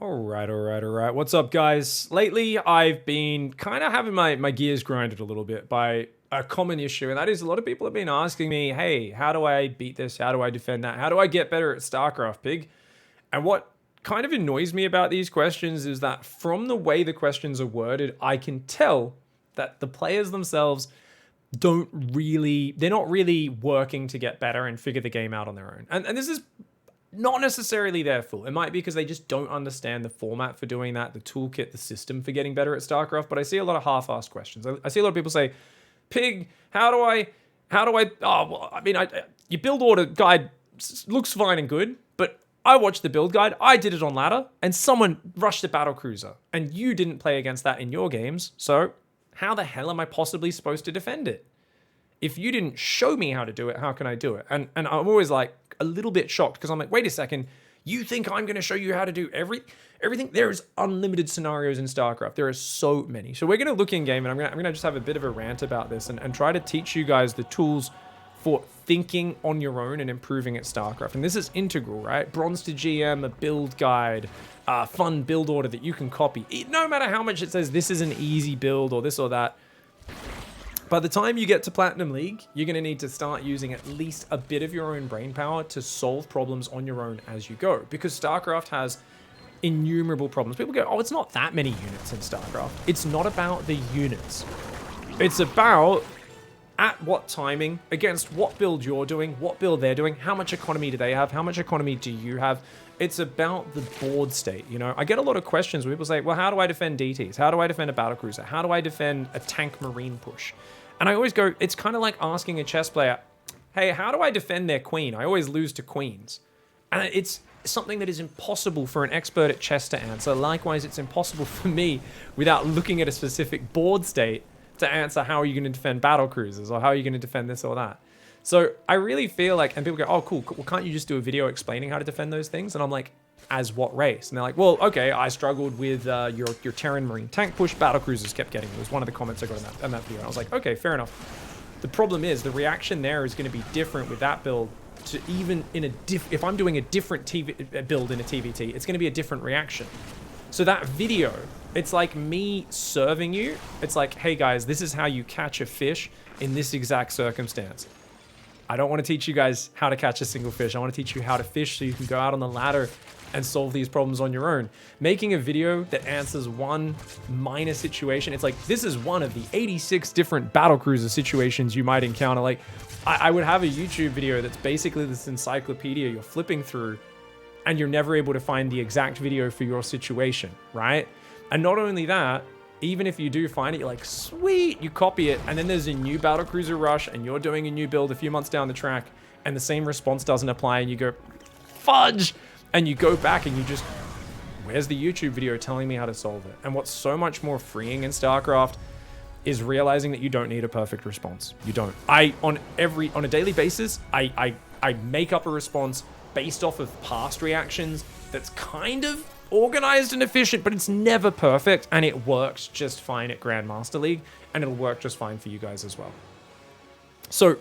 All right. What's up, guys? Lately, I've been kind of having my gears grinded a little bit by a common issue, and that is a lot of people have been asking me, hey, how do I beat this? How do I defend that? How do I get better at StarCraft, Pig? And what kind of annoys me about these questions is that from the way the questions are worded, I can tell that the players themselves they're not really working to get better and figure the game out on their own. And this is not necessarily their fault. It might be because they just don't understand the format for doing that, the toolkit, the system for getting better at StarCraft. But I see a lot of half-assed questions. I see a lot of people say, Pig, how do I, your build order guide looks fine and good, but I watched the build guide, I did it on ladder, and someone rushed a battlecruiser, and you didn't play against that in your games, so how the hell am I possibly supposed to defend it? If you didn't show me how to do it, how can I do it? And I'm always like a little bit shocked because I'm like, wait a second, you think I'm going to show you how to do everything? There is unlimited scenarios in StarCraft. There are so many. So we're going to look in game and I'm going to just have a bit of a rant about this and try to teach you guys the tools for thinking on your own and improving at StarCraft. And this is integral, right? Bronze to GM, a build guide, a fun build order that you can copy. No matter how much it says this is an easy build or this or that, by the time you get to Platinum League, you're going to need to start using at least a bit of your own brain power to solve problems on your own as you go. Because StarCraft has innumerable problems. People go, oh, it's not that many units in StarCraft. It's not about the units. It's about at what timing, against what build you're doing, what build they're doing, how much economy do they have, how much economy do you have. It's about the board state, you know? I get a lot of questions where people say, well, how do I defend DTs? How do I defend a battlecruiser? How do I defend a tank marine push? And I always go, it's kind of like asking a chess player, hey, how do I defend their queen? I always lose to queens. And it's something that is impossible for an expert at chess to answer. Likewise, it's impossible for me, without looking at a specific board state, to answer how are you going to defend battle cruisers or how are you going to defend this or that. So I really feel like, and people go, oh, cool, well, can't you just do a video explaining how to defend those things? And I'm like, as what race? And they're like, well, okay, I struggled with your Terran Marine tank push, battle cruisers kept getting. It was one of the comments I got in that video. And I was like, okay, fair enough. The problem is the reaction there is going to be different with that build to even in a if I'm doing a different build in a TVT, it's going to be a different reaction. So that video, it's like me serving you. It's like, hey guys, this is how you catch a fish in this exact circumstance. I don't want to teach you guys how to catch a single fish. I want to teach you how to fish so you can go out on the ladder and solve these problems on your own. Making a video that answers one minor situation, it's like, this is one of the 86 different battlecruiser situations you might encounter. Like, I would have a YouTube video that's basically this encyclopedia you're flipping through and you're never able to find the exact video for your situation, right? And not only that, even if you do find it, you're like, sweet, you copy it, and then there's a new battlecruiser rush and you're doing a new build a few months down the track and the same response doesn't apply and you go, fudge! And you go back and you just, where's the YouTube video telling me how to solve it? And what's so much more freeing in StarCraft is realizing that you don't need a perfect response. You don't. On a daily basis, I make up a response based off of past reactions that's kind of organized and efficient, but it's never perfect, and it works just fine at Grandmaster League, and it'll work just fine for you guys as well. So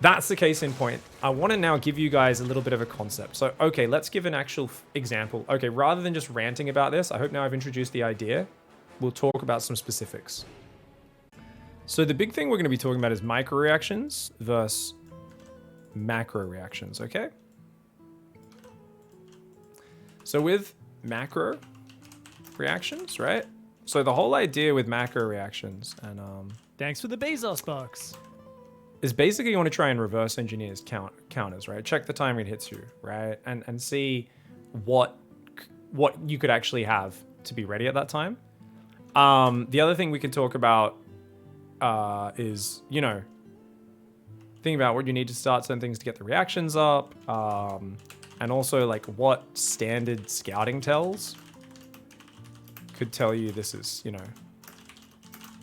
that's the case in point. I want to now give you guys a little bit of a concept. So, okay, let's give an actual example. Okay, rather than just ranting about this, I hope now I've introduced the idea. We'll talk about some specifics. So the big thing we're going to be talking about is micro reactions versus macro reactions, okay? So with macro reactions, right? So the whole idea with macro reactions, and thanks for the Bezos box, is basically you want to try and reverse engineer counters, right? Check the time it hits you, right? And see what you could actually have to be ready at that time. The other thing we can talk about is, you know, think about what you need to start certain things to get the reactions up, and also like what standard scouting tells could tell you this is, you know,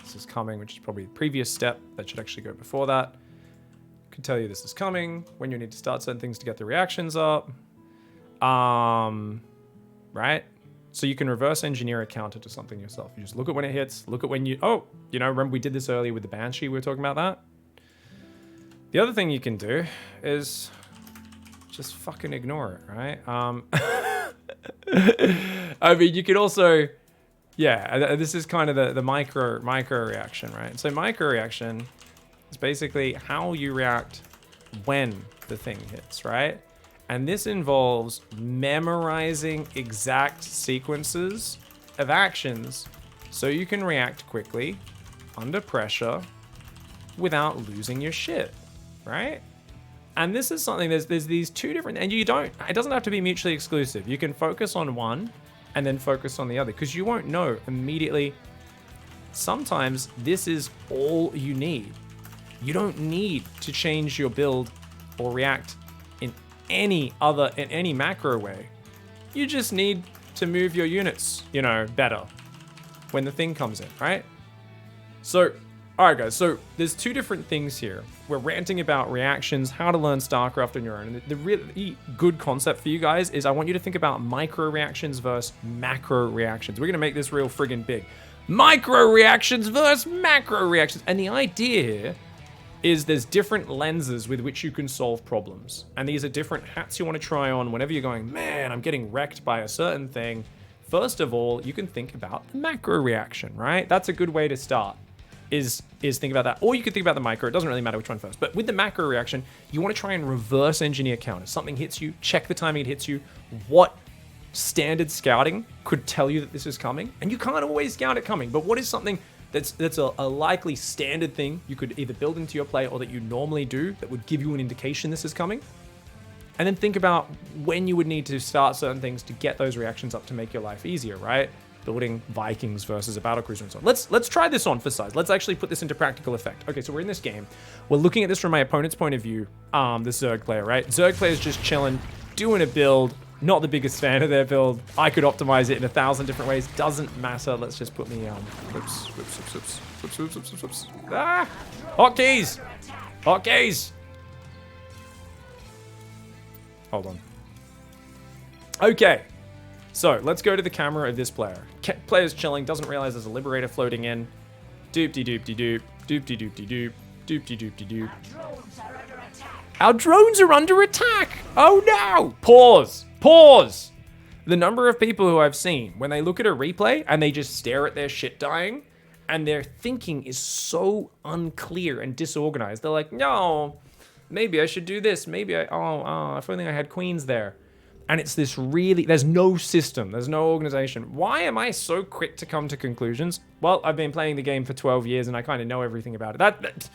this is coming, which is probably the previous step that should actually go before that. Could tell you this is coming, when you need to start certain things to get the reactions up, right? So you can reverse engineer a counter to something yourself. You just look at when it hits, look at when you, oh, you know, remember we did this earlier with the Banshee, we were talking about that? The other thing you can do is just fucking ignore it, right? I mean, you could also, yeah, this is kind of the micro reaction, right? So micro reaction is basically how you react when the thing hits, right? And this involves memorizing exact sequences of actions so you can react quickly under pressure without losing your shit, right? And this is something, there's these two different, and it doesn't have to be mutually exclusive. You can focus on one and then focus on the other because you won't know immediately. Sometimes this is all you need. You don't need to change your build or react in any macro way. You just need to move your units, better when the thing comes in, right? So, all right, guys, so there's two different things here. We're ranting about reactions, how to learn StarCraft on your own. And the really good concept for you guys is I want you to think about micro reactions versus macro reactions. We're going to make this real friggin' big. Micro reactions versus macro reactions. And the idea here is there's different lenses with which you can solve problems. And these are different hats you want to try on whenever you're going, man, I'm getting wrecked by a certain thing. First of all, you can think about the macro reaction, right? That's a good way to start. Is think about that. Or you could think about the micro. It doesn't really matter which one first. But with the macro reaction, you want to try and reverse engineer counters. Something hits you, check the timing it hits you. What standard scouting could tell you that this is coming? And you can't always scout it coming. But what is something that's a likely standard thing you could either build into your play or that you normally do that would give you an indication this is coming? And then think about when you would need to start certain things to get those reactions up to make your life easier, right? Building Vikings versus a battlecruiser and so on. Let's try this on for size. Let's actually put this into practical effect. Okay, so we're in this game. We're looking at this from my opponent's point of view. The Zerg player, right? Zerg player's just chilling, doing a build. Not the biggest fan of their build. I could optimize it in 1,000 different ways. Doesn't matter. Let's just put me whoops. Ah! Hotkeys! Hotkeys! Hold on. Okay. So, let's go to the camera of this player. Player's chilling, doesn't realize there's a Liberator floating in. Doop-de-doop-de-doop. Doop-de-doop-de-doop. Doop-de-doop-de-doop. Our drones are under attack! Oh no! Pause! Pause! The number of people who I've seen, when they look at a replay and they just stare at their shit dying, and their thinking is so unclear and disorganized. They're like, no, maybe I should do this. Maybe if only I had queens there. And it's this really, there's no system, there's no organization. Why am I so quick to come to conclusions? Well, I've been playing the game for 12 years and I kind of know everything about it.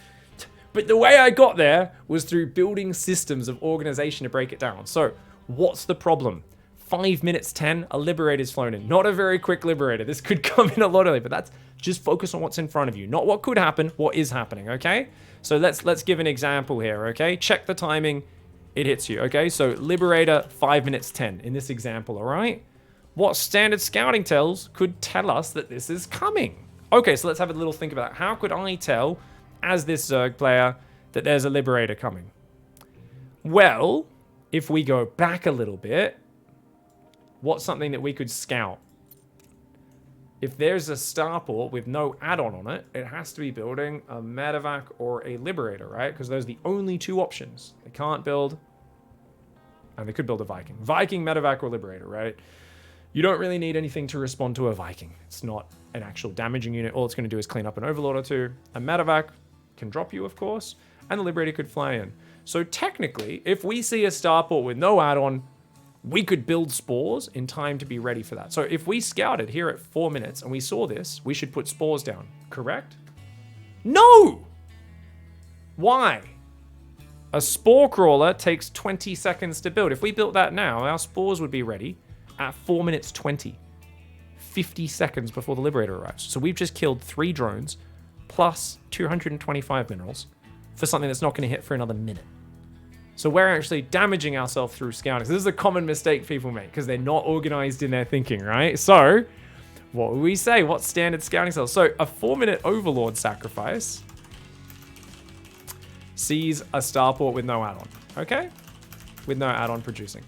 But the way I got there was through building systems of organization to break it down. So what's the problem? 5 minutes 10, a Liberator's flown in. Not a very quick Liberator. This could come in a lot early, but that's just focus on what's in front of you. Not what could happen, what is happening, okay? So let's give an example here, okay? Check the timing. It hits you, okay? So Liberator, 5 minutes 10 in this example, all right? What standard scouting tells could tell us that this is coming? Okay, so let's have a little think about that. How could I tell, as this Zerg player, that there's a Liberator coming? Well, if we go back a little bit, what's something that we could scout? If there's a starport with no add-on on it, it has to be building a medevac or a Liberator, right? Because those are the only two options. They can't build, and they could build a Viking. Viking, medevac, or Liberator, right? You don't really need anything to respond to a Viking. It's not an actual damaging unit. All it's going to do is clean up an Overlord or two. A medevac can drop you, of course, and the Liberator could fly in. So technically, if we see a starport with no add-on, we could build spores in time to be ready for that. So if we scouted here at 4 minutes and we saw this, we should put spores down, correct? No! Why? A spore crawler takes 20 seconds to build. If we built that now, our spores would be ready at 4 minutes 20. 50 seconds before the Liberator arrives. So we've just killed 3 drones plus 225 minerals for something that's not going to hit for another minute. So we're actually damaging ourselves through scouting. So this is a common mistake people make because they're not organized in their thinking, right? So what would we say? What standard scouting cells? So a 4-minute Overlord sacrifice sees a starport with no add-on, okay? With no add-on producing.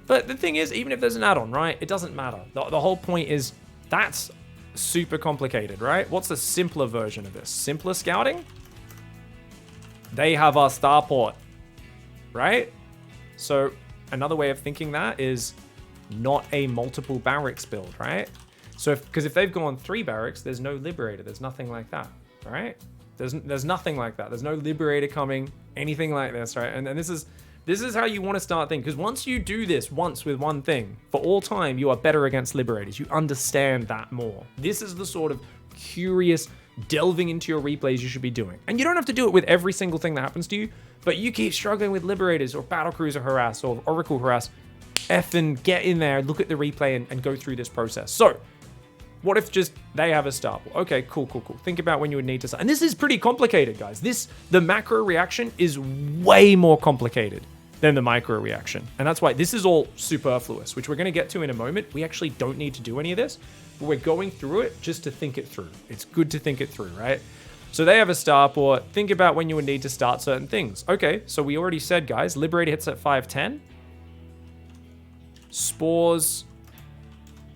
But the thing is, even if there's an add-on, right? It doesn't matter. The whole point is that's super complicated, right? What's the simpler version of this? Simpler scouting? They have our starport. Right? So another way of thinking that is not a multiple barracks build, right? So because if they've gone 3 barracks, there's no liberator. There's nothing like that, right? There's nothing like that. There's no liberator coming, anything like this, right? And this is how you want to start thinking. Because once you do this once with one thing, for all time, you are better against liberators. You understand that more. This is the sort of curious delving into your replays you should be doing. And you don't have to do it with every single thing that happens to you, but you keep struggling with liberators or battlecruiser harass or oracle harass, effing get in there, look at the replay and go through this process. So what if just they have a star pool? Okay, cool. Think about when you would need to start. And this is pretty complicated, guys. The macro reaction is way more complicated than the micro reaction. And that's why this is all superfluous, which we're going to get to in a moment. We actually don't need to do any of this, but we're going through it just to think it through. It's good to think it through, right? So they have a starport. Think about when you would need to start certain things. Okay, so we already said, guys, Liberator hits at 5:10.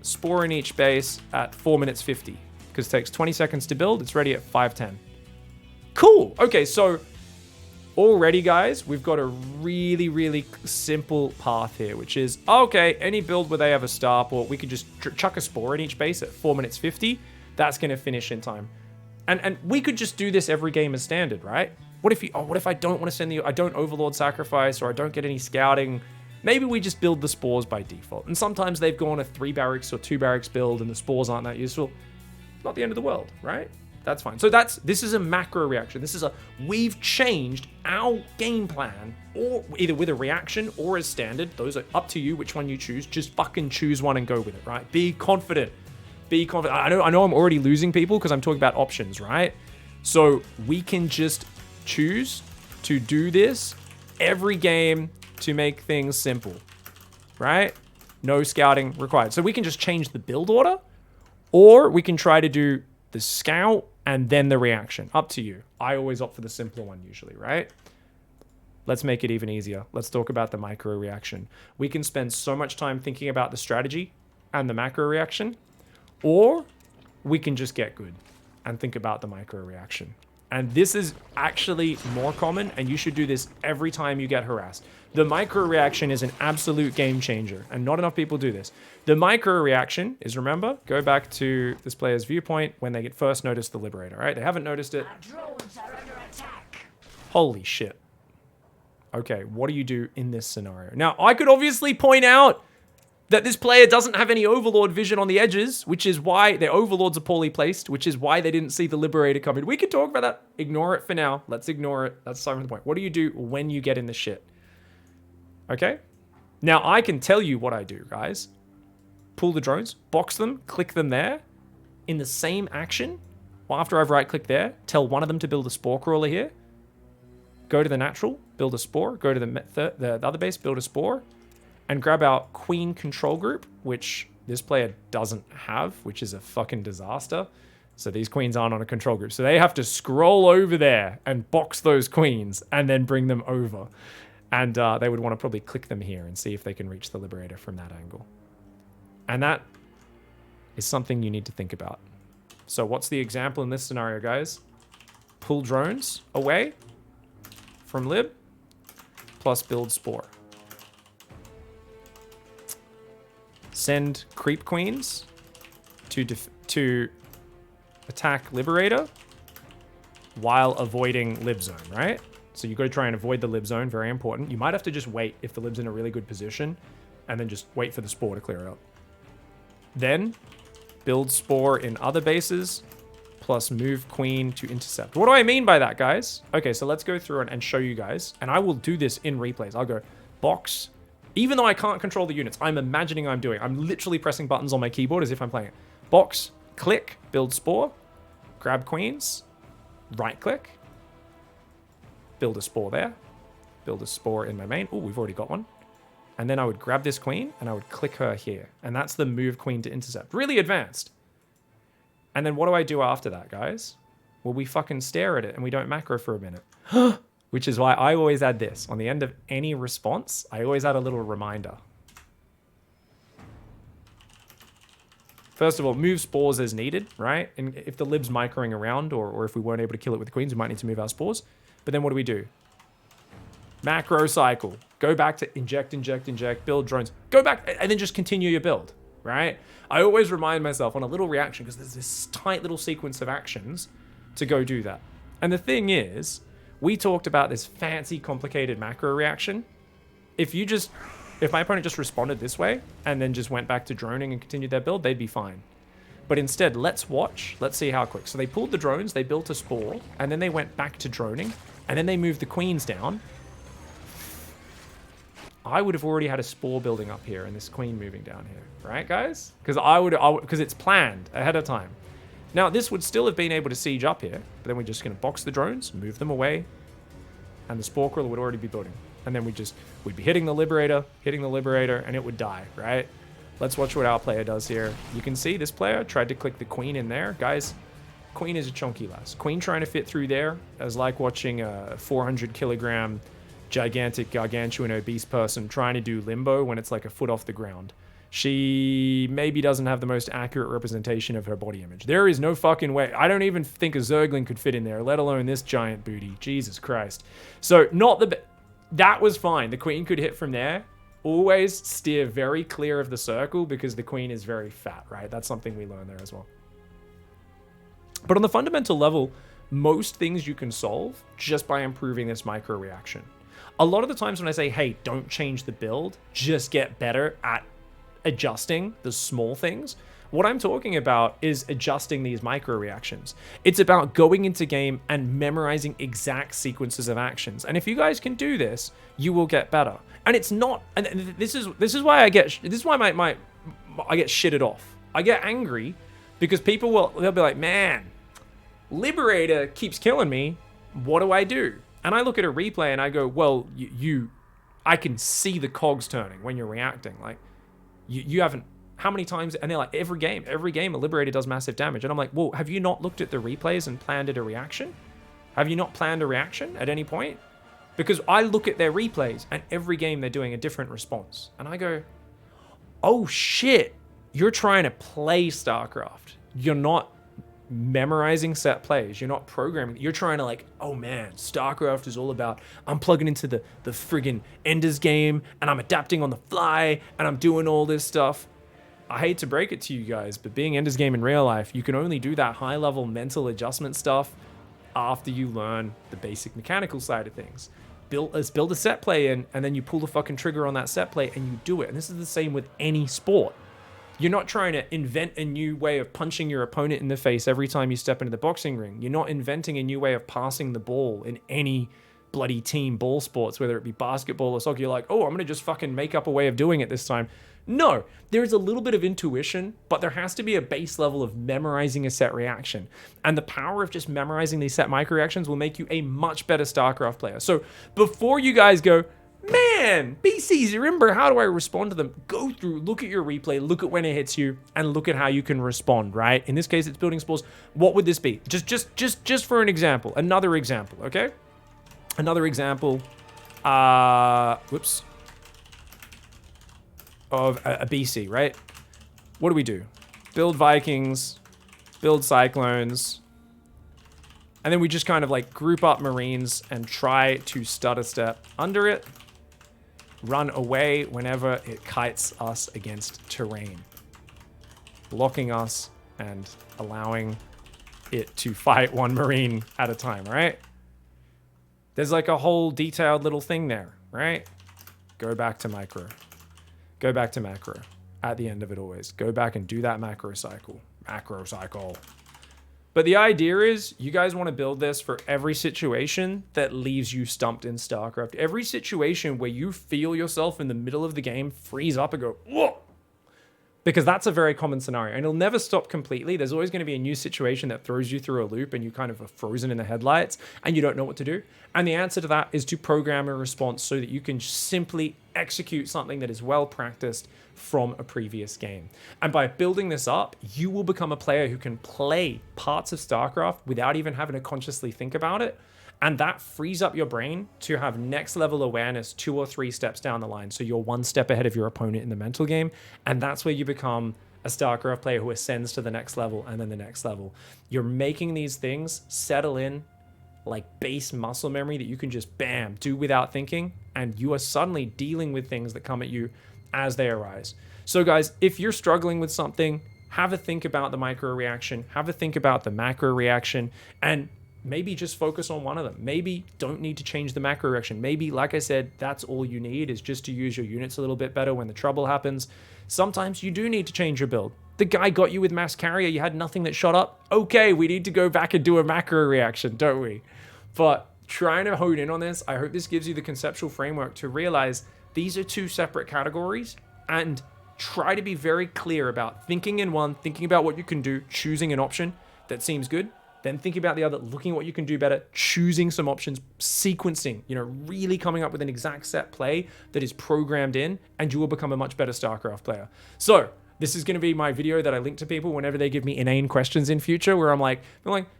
Spore in each base at 4 minutes 50, because it takes 20 seconds to build. It's ready at 5:10. Cool. Okay, so already, guys, we've got a really, really simple path here, which is, okay, any build where they have a starport, we could just chuck a spore in each base at 4 minutes 50. That's going to finish in time. And we could just do this every game as standard, right? What if I don't want to send I don't overlord sacrifice, or I don't get any scouting? Maybe we just build the spores by default. And sometimes they've gone a 3 barracks or 2 barracks build and the spores aren't that useful. Not the end of the world, right? That's fine. So this is a macro reaction. We've changed our game plan, or either with a reaction or as standard. Those are up to you which one you choose. Just fucking choose one and go with it, right? Be confident. Be confident. I know I'm already losing people because I'm talking about options, right? So we can just choose to do this every game to make things simple, right? No scouting required. So we can just change the build order, or we can try to do the scout and then the reaction. Up to you. I always opt for the simpler one usually, right? Let's make it even easier. Let's talk about the micro reaction. We can spend so much time thinking about the strategy and the macro reaction, or we can just get good and think about the micro reaction. And this is actually more common, and you should do this every time you get harassed. The micro reaction is an absolute game changer, and not enough people do this. The micro reaction is, remember, go back to this player's viewpoint when they first notice the Liberator, right? They haven't noticed it. Our drones are under attack. Holy shit. Okay, what do you do in this scenario? Now, I could obviously point out that this player doesn't have any Overlord vision on the edges, which is why their Overlords are poorly placed, which is why they didn't see the Liberator coming. We could talk about that. Ignore it for now. Let's ignore it. That's the point. What do you do when you get in the shit? Okay? Now, I can tell you what I do, guys. Pull the drones, box them, click them there. In the same action, after I've right-clicked there, tell one of them to build a Spore Crawler here. Go to the natural, build a Spore. Go to the other base, build a Spore. And grab our Queen control group, which this player doesn't have, which is a fucking disaster. So these queens aren't on a control group. So they have to scroll over there and box those queens and then bring them over. And they would want to probably click them here and see if they can reach the Liberator from that angle. And that is something you need to think about. So what's the example in this scenario, guys? Pull drones away from Lib, plus build Spore. Send creep queens to attack Liberator while avoiding Lib zone, right? So you got to try and avoid the Lib zone, very important. You might have to just wait if the Lib's in a really good position and then just wait for the Spore to clear out. Then build Spore in other bases plus move Queen to intercept. What do I mean by that, guys? Okay, so let's go through and show you guys. And I will do this in replays. I'll go box. Even though I can't control the units, I'm imagining I'm doing. I'm literally pressing buttons on my keyboard as if I'm playing it. Box, click, build Spore, grab queens, right-click, build a Spore there, build a Spore in my main. Oh, we've already got one. And then I would grab this queen and I would click her here. And that's the move queen to intercept. Really advanced. And then what do I do after that, guys? Well, we fucking stare at it and we don't macro for a minute. Which is why I always add this. On the end of any response, I always add a little reminder. First of all, move spores as needed, right? And if the Lib's microing around, or if we weren't able to kill it with the queens, we might need to move our spores. But then what do? Macro cycle. Go back to inject, inject, inject, build drones. Go back and then just continue your build, right? I always remind myself on a little reaction because there's this tight little sequence of actions to go do that. And the thing is, we talked about this fancy, complicated macro reaction. If my opponent just responded this way and then just went back to droning and continued their build, they'd be fine. But instead, let's see how quick. So they pulled the drones, they built a spore, and then they went back to droning, and then they moved the queens down. I would have already had a spore building up here and this queen moving down here, right, guys? Because it's planned ahead of time. Now, this would still have been able to siege up here, but then we're just going to box the drones, move them away, and the spore crawler would already be building. And then we'd be hitting the Liberator, and it would die, right? Let's watch what our player does here. You can see this player tried to click the queen in there. Guys, queen is a chunky lass. Queen trying to fit through there is like watching a 400 kilogram gigantic, gargantuan, obese person trying to do limbo when it's like a foot off the ground. She maybe doesn't have the most accurate representation of her body image. There is no fucking way. I don't even think a Zergling could fit in there, let alone this giant booty. Jesus Christ. So that was fine. The queen could hit from there. Always steer very clear of the circle because the queen is very fat, right? That's something we learned there as well. But on the fundamental level, most things you can solve just by improving this micro reaction. A lot of the times when I say, hey, don't change the build, just get better at adjusting the small things, what I'm talking about is adjusting these micro reactions. It's about going into game and memorizing exact sequences of actions. And if you guys can do this, you will get better. And it's not, and this is why I get shitted off. I get angry because they'll be like, man, Liberator keeps killing me. What do I do? And I look at a replay and I go, well, I can see the cogs turning when you're reacting. Like, you haven't, how many times, and they're like, every game, a Liberator does massive damage. And I'm like, well, have you not looked at the replays and planned a reaction? Have you not planned a reaction at any point? Because I look at their replays and every game they're doing a different response. And I go, oh shit, you're trying to play StarCraft. You're not memorizing set plays. You're not programming. You're trying to like, oh man, StarCraft is all about, I'm plugging into the friggin' Enders game and I'm adapting on the fly and I'm doing all this stuff. I hate to break it to you guys, but being Enders game in real life, you can only do that high level mental adjustment stuff after you learn the basic mechanical side of things. Build a set play in, and then you pull the fucking trigger on that set play and you do it. And this is the same with any sport. You're not trying to invent a new way of punching your opponent in the face every time you step into the boxing ring. You're not inventing a new way of passing the ball in any bloody team ball sports, whether it be basketball or soccer. You're like, oh, I'm going to just fucking make up a way of doing it this time. No, there's a little bit of intuition, but there has to be a base level of memorizing a set reaction. And the power of just memorizing these set micro reactions will make you a much better StarCraft player. So before you guys go, man, BC Zerimber, how do I respond to them? Go through, look at your replay, look at when it hits you, and look at how you can respond, right? In this case, it's building spores. What would this be? Just for an example, another example, okay? Another example, of a BC, right? What do? Build Vikings, build Cyclones, and then we just kind of like group up Marines and try to stutter step under it, run away whenever it kites us against terrain, blocking us and allowing it to fight one Marine at a time, right? There's like a whole detailed little thing there, right? Go back to micro. Go back to macro at the end of it always. Go back and do that macro cycle. Macro cycle. But the idea is you guys want to build this for every situation that leaves you stumped in StarCraft. Every situation where you feel yourself in the middle of the game freeze up and go, whoa! Because that's a very common scenario. And it'll never stop completely. There's always going to be a new situation that throws you through a loop and you kind of are frozen in the headlights and you don't know what to do. And the answer to that is to program a response so that you can simply execute something that is well practiced from a previous game. And by building this up, you will become a player who can play parts of StarCraft without even having to consciously think about it. And that frees up your brain to have next level awareness 2 or 3 steps down the line. So you're one step ahead of your opponent in the mental game. And that's where you become a StarCraft player who ascends to the next level and then the next level. You're making these things settle in like base muscle memory that you can just bam, do without thinking, and you are suddenly dealing with things that come at you as they arise. So guys, if you're struggling with something, have a think about the micro reaction, have a think about the macro reaction, and maybe just focus on one of them. Maybe don't need to change the macro reaction. Maybe, like I said, that's all you need is just to use your units a little bit better when the trouble happens. Sometimes you do need to change your build. The guy got you with mass carrier, you had nothing that shot up. Okay, we need to go back and do a macro reaction, don't we? But trying to hone in on this, I hope this gives you the conceptual framework to realize these are two separate categories, and try to be very clear about thinking in one, thinking about what you can do, choosing an option that seems good, then thinking about the other, looking at what you can do better, choosing some options, sequencing, really coming up with an exact set play that is programmed in, and you will become a much better StarCraft player. So this is going to be my video that I link to people whenever they give me inane questions in future, where I'm like,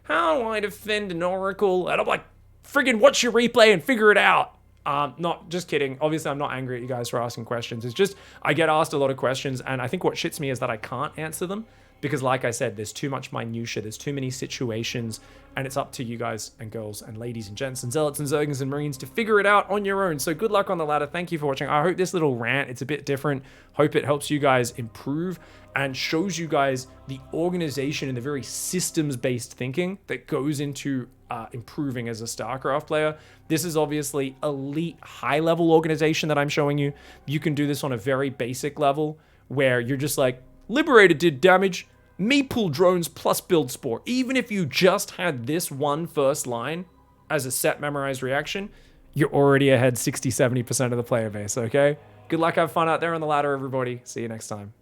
how do I defend an Oracle? And I'm like, friggin' watch your replay and figure it out. Not just kidding. Obviously, I'm not angry at you guys for asking questions. It's just I get asked a lot of questions, and I think what shits me is that I can't answer them because, like I said, there's too much minutia, there's too many situations, and it's up to you guys and girls and ladies and gents and zealots and zergans and marines to figure it out on your own. So good luck on the ladder. Thank you for watching. I hope this little rant, it's a bit different. Hope it helps you guys improve and shows you guys the organization and the very systems-based thinking that goes into improving as a StarCraft player. This is obviously elite high-level organization that I'm showing you. You can do this on a very basic level where you're just like, Liberator did damage, me pull drones plus build spore. Even if you just had this one first line as a set memorized reaction, you're already ahead 60-70% of the player base, okay? Good luck, have fun out there on the ladder, everybody. See you next time.